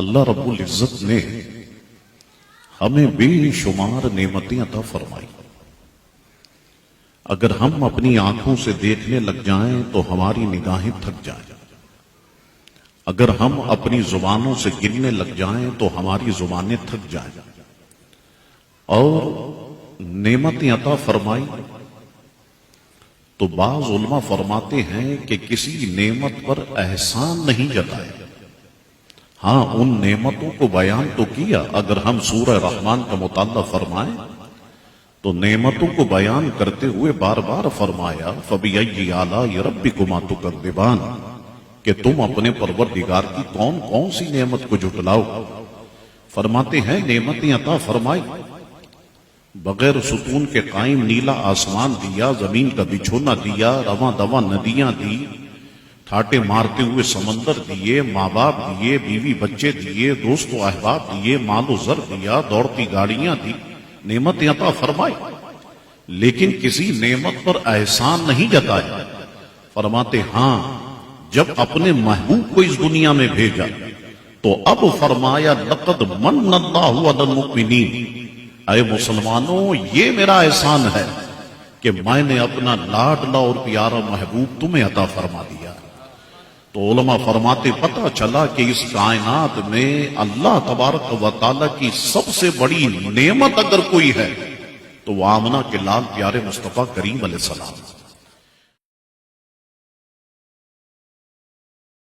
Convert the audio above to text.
اللہ رب العزت نے ہمیں بے شمار نعمتیں عطا فرمائی. اگر ہم اپنی آنکھوں سے دیکھنے لگ جائیں تو ہماری نگاہیں تھک جائیں. اگر ہم اپنی زبانوں سے گننے لگ جائیں تو ہماری زبانیں تھک جائیں. اور نعمتیں عطا فرمائی تو بعض علماء فرماتے ہیں کہ کسی نعمت پر احسان نہیں جتائے. ہاں ان نعمتوں کو بیان تو کیا. اگر ہم سورہ رحمان کا مطالعہ فرمائیں تو نعمتوں کو بیان کرتے ہوئے بار بار فرمایا فَبِأَيِّ آلَاءِ رَبِّكُمَا تُكَذِّبَانِ کہ تم اپنے پروردگار کی کون کون سی نعمت کو جھٹلاؤ. فرماتے ہیں نعمتیں عطا فرمائی، بغیر ستون کے قائم نیلا آسمان دیا، زمین کا بچھونا دیا، رواں دواں ندیاں دی، ٹھاٹے مارتے ہوئے سمندر دیے، ماں باپ دیے، بیوی بچے دیے، دوست و احباب دیے، مال و زر دیا، دوڑتی گاڑیاں دی. نعمتیں عطا فرمائی لیکن کسی نعمت پر احسان نہیں جتایا. فرماتے ہاں جب اپنے محبوب کو اس دنیا میں بھیجا تو اب فرمایا لقد من اللہ علی المؤمنین، اے مسلمانوں یہ میرا احسان ہے کہ میں نے اپنا لاڈلا اور پیارا محبوب تمہیں عطا فرما دیا. تو علماء فرماتے پتہ چلا کہ اس کائنات میں اللہ تبارک و تعالی کی سب سے بڑی نعمت اگر کوئی ہے تو وہ آمنہ کے لال پیارے مصطفیٰ کریم علیہ السلام.